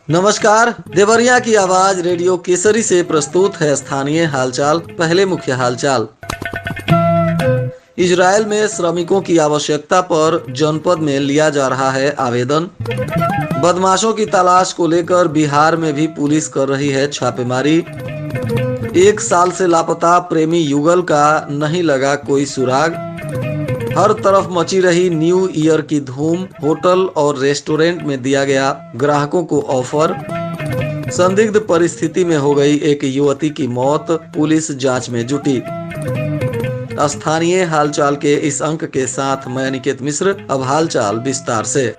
नमस्कार। देवरिया की आवाज रेडियो केसरी से प्रस्तुत है स्थानीय हालचाल। पहले मुख्य हालचाल। इजरायल में श्रमिकों की आवश्यकता पर जनपद में लिया जा रहा है आवेदन। बदमाशों की तलाश को लेकर बिहार में भी पुलिस कर रही है छापेमारी। 1 साल से लापता प्रेमी युगल का नहीं लगा कोई सुराग। हर तरफ मची रही न्यू ईयर की धूम। होटल और रेस्टोरेंट में दिया गया ग्राहकों को ऑफर। संदिग्ध परिस्थिति में हो गई एक युवती की मौत, पुलिस जांच में जुटी। स्थानीय हालचाल के इस अंक के साथ मैं अनिकेत मिश्र। अब हालचाल विस्तार से।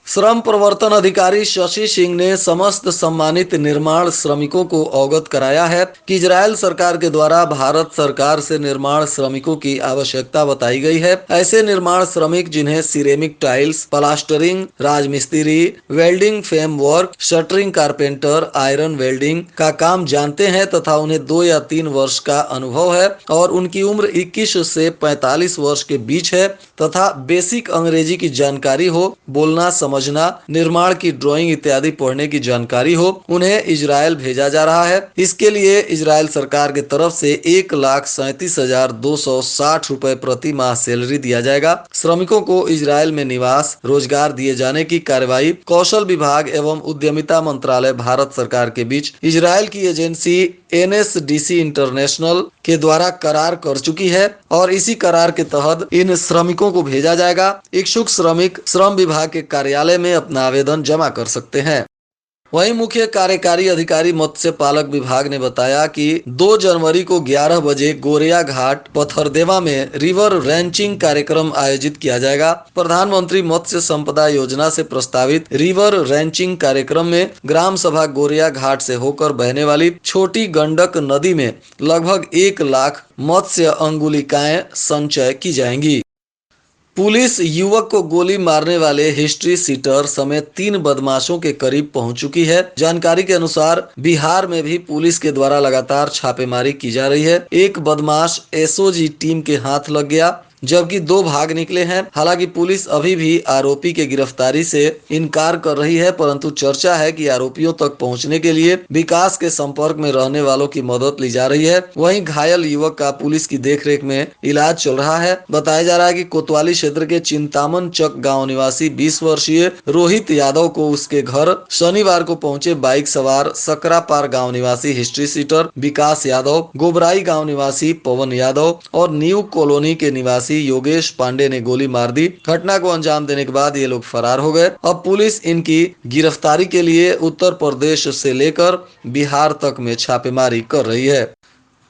श्रम प्रवर्तन अधिकारी शशि सिंह ने समस्त सम्मानित निर्माण श्रमिकों को अवगत कराया है कि इजरायल सरकार के द्वारा भारत सरकार से निर्माण श्रमिकों की आवश्यकता बताई गई है। ऐसे निर्माण श्रमिक जिन्हें सिरेमिक टाइल्स, प्लास्टरिंग, राजमिस्त्री, welding frame work, shuttering, carpenter, iron welding का काम जानते हैं तथा उन्हें 2 या 3 वर्ष का अनुभव है और उनकी उम्र 21 से 45 वर्ष के बीच है तथा बेसिक अंग्रेजी की जानकारी हो, बोलना समझना, निर्माण की ड्राइंग इत्यादि पढ़ने की जानकारी हो, उन्हें इजरायल भेजा जा रहा है। इसके लिए इजरायल सरकार की तरफ से 1,37,260 रुपए प्रति माह सैलरी दिया जाएगा। श्रमिकों को इजरायल में निवास, रोजगार दिए जाने की कार्यवाही कौशल विभाग एवं उद्यमिता मंत्रालय भारत सरकार के बीच इजरायल की एजेंसी NSDC इंटरनेशनल के द्वारा करार कर चुकी है और इसी करार के तहत इन श्रमिकों को भेजा जाएगा। इच्छुक श्रमिक श्रम विभाग के कार्यालय में अपना आवेदन जमा कर सकते हैं। वहीं मुख्य कार्यकारी अधिकारी मत्स्य पालक विभाग ने बताया कि 2 जनवरी को 11 बजे गोरिया घाट पथरदेवा में रिवर रैंचिंग कार्यक्रम आयोजित किया जाएगा। प्रधानमंत्री मत्स्य संपदा योजना से प्रस्तावित रिवर रैंचिंग कार्यक्रम में ग्राम सभा गोरिया घाट से होकर बहने वाली छोटी गंडक नदी में लगभग 1 लाख मत्स्य अंगुलिकाएं संचय की जाएंगी। पुलिस युवक को गोली मारने वाले हिस्ट्री सीटर समेत 3 बदमाशों के करीब पहुंच चुकी है। जानकारी के अनुसार बिहार में भी पुलिस के द्वारा लगातार छापेमारी की जा रही है। एक बदमाश SOG टीम के हाथ लग गया जबकि 2 भाग निकले हैं। हालांकि पुलिस अभी भी आरोपी के गिरफ्तारी से इनकार कर रही है, परंतु चर्चा है कि आरोपियों तक पहुंचने के लिए विकास के संपर्क में रहने वालों की मदद ली जा रही है। वहीं घायल युवक का पुलिस की देखरेख में इलाज चल रहा है। बताया जा रहा है कि कोतवाली क्षेत्र के चिंतामन चक गाँव निवासी 20 वर्षीय रोहित यादव को उसके घर शनिवार को पहुंचे बाइक सवार सकरापार गाँव निवासी हिस्ट्री सीटर विकास यादव, गोबराई गाँव निवासी पवन यादव और न्यू कॉलोनी के निवासी योगेश पांडे ने गोली मार दी। घटना को अंजाम देने के बाद ये लोग फरार हो गए। अब पुलिस इनकी गिरफ्तारी के लिए उत्तर प्रदेश से लेकर बिहार तक में छापेमारी कर रही है।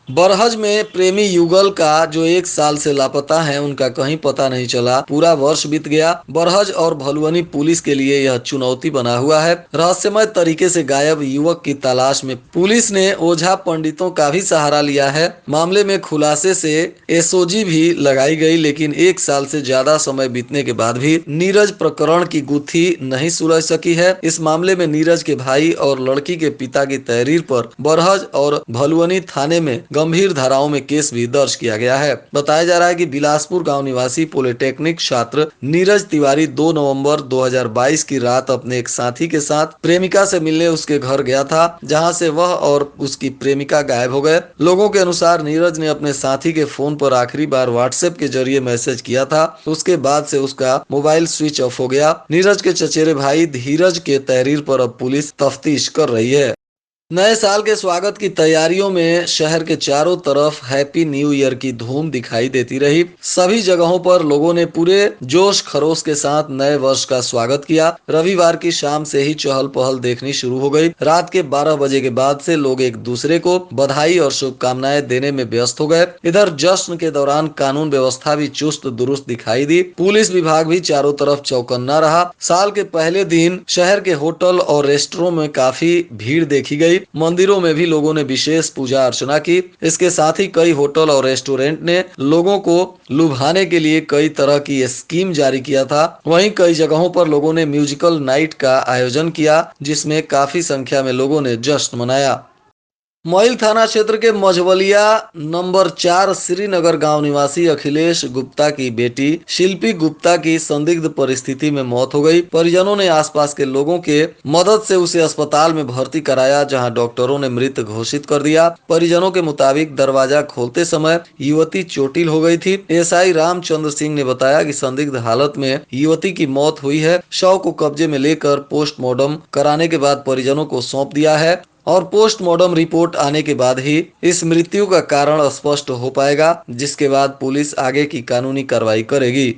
बरहज में प्रेमी युगल का जो 1 साल से लापता है उनका कहीं पता नहीं चला। पूरा वर्ष बीत गया। बरहज और भलुवनी पुलिस के लिए यह चुनौती बना हुआ है। रहस्यमय तरीके से गायब युवक की तलाश में पुलिस ने ओझा पंडितों का भी सहारा लिया है। मामले में खुलासे से SOG भी लगाई गई, लेकिन 1 साल से ज्यादा समय बीतने के बाद भी नीरज प्रकरण की गुत्थी नहीं सुलझ सकी है। इस मामले में नीरज के भाई और लड़की के पिता की तहरीर पर बरहज और भलुवनी थाने में गंभीर धाराओं में केस भी दर्ज किया गया है। बताया जा रहा है कि बिलासपुर गांव निवासी पॉलिटेक्निक छात्र नीरज तिवारी 2 नवंबर 2022 की रात अपने एक साथी के साथ प्रेमिका से मिलने उसके घर गया था, जहां से वह और उसकी प्रेमिका गायब हो गए। लोगों के अनुसार नीरज ने अपने साथी के फोन पर आखिरी बार व्हाट्सएप के जरिए मैसेज किया था। उसके बाद से उसका मोबाइल स्विच ऑफ हो गया। नीरज के चचेरे भाई धीरज के तहरीर पर अब पुलिस तफ्तीश कर रही है। नए साल के स्वागत की तैयारियों में शहर के चारों तरफ हैप्पी न्यू ईयर की धूम दिखाई देती रही। सभी जगहों पर लोगों ने पूरे जोश खरोश के साथ नए वर्ष का स्वागत किया। रविवार की शाम से ही चहल पहल देखनी शुरू हो गई। रात के 12 बजे के बाद से लोग एक दूसरे को बधाई और शुभकामनाएं देने में व्यस्त हो गए। इधर जश्न के दौरान कानून व्यवस्था भी चुस्त दुरुस्त दिखाई दी। पुलिस विभाग भी चारों तरफ चौकन्ना रहा। साल के पहले दिन शहर के होटल और रेस्टोरेंट में काफी भीड़ देखी गई। मंदिरों में भी लोगों ने विशेष पूजा अर्चना की। इसके साथ ही कई होटल और रेस्टोरेंट ने लोगों को लुभाने के लिए कई तरह की स्कीम जारी किया था। वहीं कई जगहों पर लोगों ने म्यूजिकल नाइट का आयोजन किया, जिसमें काफी संख्या में लोगों ने जश्न मनाया। मोइल थाना क्षेत्र के मझवलिया नंबर 4 श्रीनगर गांव निवासी अखिलेश गुप्ता की बेटी शिल्पी गुप्ता की संदिग्ध परिस्थिति में मौत हो गई। परिजनों ने आसपास के लोगों के मदद से उसे अस्पताल में भर्ती कराया, जहां डॉक्टरों ने मृत घोषित कर दिया। परिजनों के मुताबिक दरवाजा खोलते समय युवती चोटिल हो गई थी। एसआई रामचंद्र सिंह ने बताया कि संदिग्ध हालत में युवती की मौत हुई है। शव को कब्जे में लेकर पोस्टमार्टम कराने के बाद परिजनों को सौंप दिया है और पोस्टमार्टम रिपोर्ट आने के बाद ही इस मृत्यु का कारण स्पष्ट हो पाएगा, जिसके बाद पुलिस आगे की कानूनी कार्रवाई करेगी।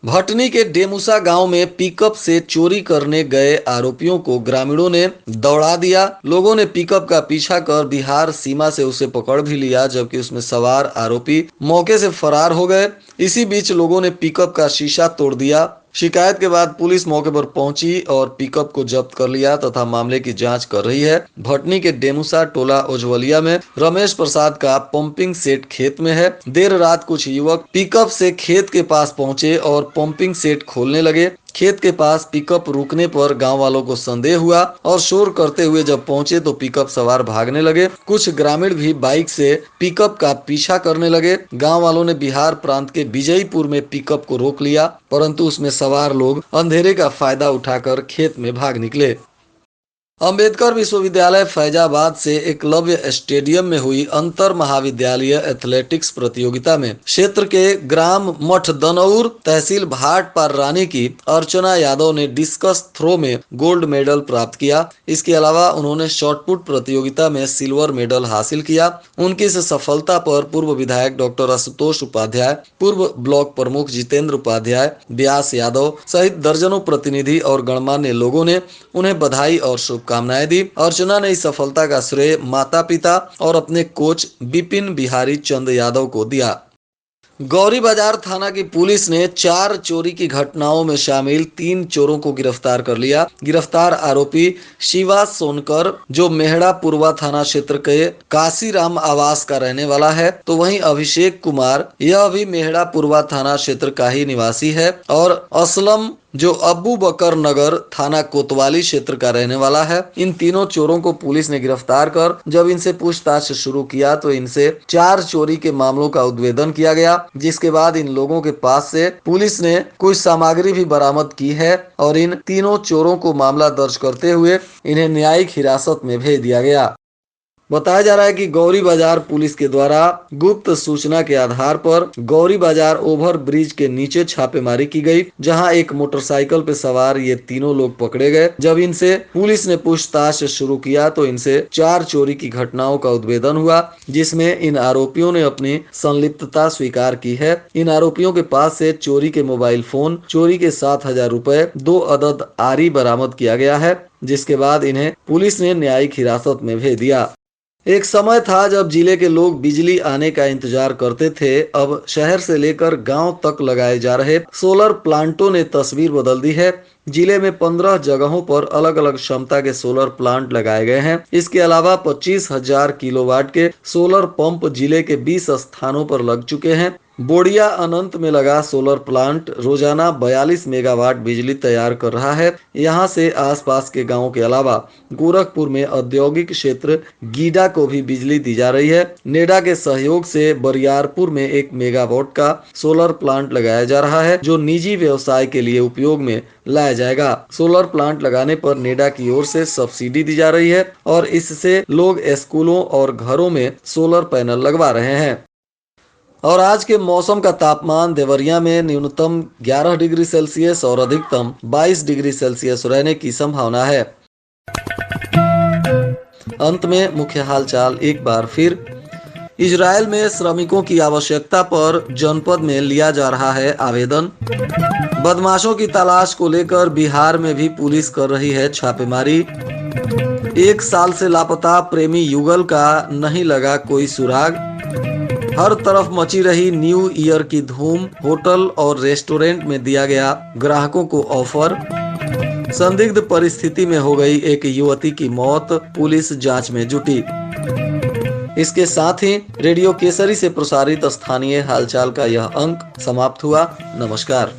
भटनी के डेमुसा गांव में पिकअप से चोरी करने गए आरोपियों को ग्रामीणों ने दौड़ा दिया। लोगों ने पिकअप का पीछा कर बिहार सीमा से उसे पकड़ भी लिया, जबकि उसमें सवार आरोपी मौके से फरार हो गए। इसी बीच लोगों ने पिकअप का शीशा तोड़ दिया। शिकायत के बाद पुलिस मौके पर पहुंची और पिकअप को जब्त कर लिया तथा मामले की जांच कर रही है। भटनी के डेमुसा टोला ओझवलिया में रमेश प्रसाद का पंपिंग सेट खेत में है। देर रात कुछ युवक पिकअप से खेत के पास पहुंचे और पंपिंग सेट खोलने लगे। खेत के पास पिकअप रुकने पर गांव वालों को संदेह हुआ और शोर करते हुए जब पहुंचे तो पिकअप सवार भागने लगे। कुछ ग्रामीण भी बाइक से पिकअप का पीछा करने लगे। गांव वालों ने बिहार प्रांत के विजयपुर में पिकअप को रोक लिया, परंतु उसमें सवार लोग अंधेरे का फायदा उठाकर खेत में भाग निकले। अंबेडकर विश्वविद्यालय फैजाबाद से एकलव्य स्टेडियम में हुई अंतर महाविद्यालय एथलेटिक्स प्रतियोगिता में क्षेत्र के ग्राम मठदनौर तहसील भाटपार रानी की अर्चना यादव ने डिस्कस थ्रो में गोल्ड मेडल प्राप्त किया। इसके अलावा उन्होंने शॉटपुट प्रतियोगिता में सिल्वर मेडल हासिल किया। उनकी इस सफलता पर पूर्व विधायक डॉक्टर आशुतोष उपाध्याय, पूर्व ब्लॉक प्रमुख जितेंद्र उपाध्याय, व्यास यादव सहित दर्जनों प्रतिनिधि और गणमान्य लोगों ने उन्हें बधाई और शुभकामनाएं दी। अर्चना ने इस सफलता का श्रेय माता पिता और अपने कोच बिपिन बिहारी चंद यादव को दिया। गौरी बाजार थाना की पुलिस ने 4 चोरी की घटनाओं में शामिल 3 चोरों को गिरफ्तार कर लिया। गिरफ्तार आरोपी शिवा सोनकर, जो मेहड़ा पूर्वा थाना क्षेत्र के काशीराम आवास का रहने वाला है, तो वहीं अभिषेक कुमार, यह भी मेहड़ा पूर्वा थाना क्षेत्र का ही निवासी है, और असलम, जो अबू बकर नगर थाना कोतवाली क्षेत्र का रहने वाला है। इन तीनों चोरों को पुलिस ने गिरफ्तार कर जब इनसे पूछताछ शुरू किया तो इनसे 4 चोरी के मामलों का उद्भेदन किया गया, जिसके बाद इन लोगों के पास से पुलिस ने कुछ सामग्री भी बरामद की है और इन तीनों चोरों को मामला दर्ज करते हुए इन्हें न्यायिक हिरासत में भेज दिया गया। बताया जा रहा है कि गौरी बाजार पुलिस के द्वारा गुप्त सूचना के आधार पर गौरी बाजार ओवर ब्रिज के नीचे छापेमारी की गई, जहां एक मोटरसाइकिल पे सवार ये तीनों लोग पकड़े गए। जब इनसे पुलिस ने पूछताछ शुरू किया तो इनसे 4 चोरी की घटनाओं का उद्भेदन हुआ, जिसमें इन आरोपियों ने अपनी संलिप्तता स्वीकार की है। इन आरोपियों के पास से चोरी के मोबाइल फोन, चोरी के 7,000 रुपए, 2 अदद आरी बरामद किया गया है, जिसके बाद इन्हें पुलिस ने न्यायिक हिरासत में भेज दिया। एक समय था जब जिले के लोग बिजली आने का इंतजार करते थे। अब शहर से लेकर गांव तक लगाए जा रहे सोलर प्लांटों ने तस्वीर बदल दी है। जिले में 15 जगहों पर अलग अलग क्षमता के सोलर प्लांट लगाए गए हैं। इसके अलावा 25,000 किलोवाट के सोलर पंप जिले के 20 स्थानों पर लग चुके हैं। बोडिया अनंत में लगा सोलर प्लांट रोजाना 42 मेगावाट बिजली तैयार कर रहा है। यहां से आसपास के गांवों के अलावा गोरखपुर में औद्योगिक क्षेत्र गीडा को भी बिजली दी जा रही है। नेडा के सहयोग से बरियारपुर में 1 मेगावाट का सोलर प्लांट लगाया जा रहा है, जो निजी व्यवसाय के लिए उपयोग में लाया जाएगा। सोलर प्लांट लगाने पर नेडा की ओर से सब्सिडी दी जा रही है और इससे लोग स्कूलों और घरों में सोलर पैनल लगवा रहे हैं। और आज के मौसम का तापमान देवरिया में न्यूनतम 11 डिग्री सेल्सियस और अधिकतम 22 डिग्री सेल्सियस रहने की संभावना है। अंत में मुख्य हालचाल एक बार फिर। इजराइल में श्रमिकों की आवश्यकता पर जनपद में लिया जा रहा है आवेदन। बदमाशों की तलाश को लेकर बिहार में भी पुलिस कर रही है छापेमारी। 1 साल से लापता प्रेमी युगल का नहीं लगा कोई सुराग। हर तरफ मची रही न्यू ईयर की धूम। होटल और रेस्टोरेंट में दिया गया ग्राहकों को ऑफर। संदिग्ध परिस्थिति में हो गई एक युवती की मौत, पुलिस जांच में जुटी। इसके साथ ही रेडियो केसरी से प्रसारित स्थानीय हालचाल का यह अंक समाप्त हुआ। नमस्कार।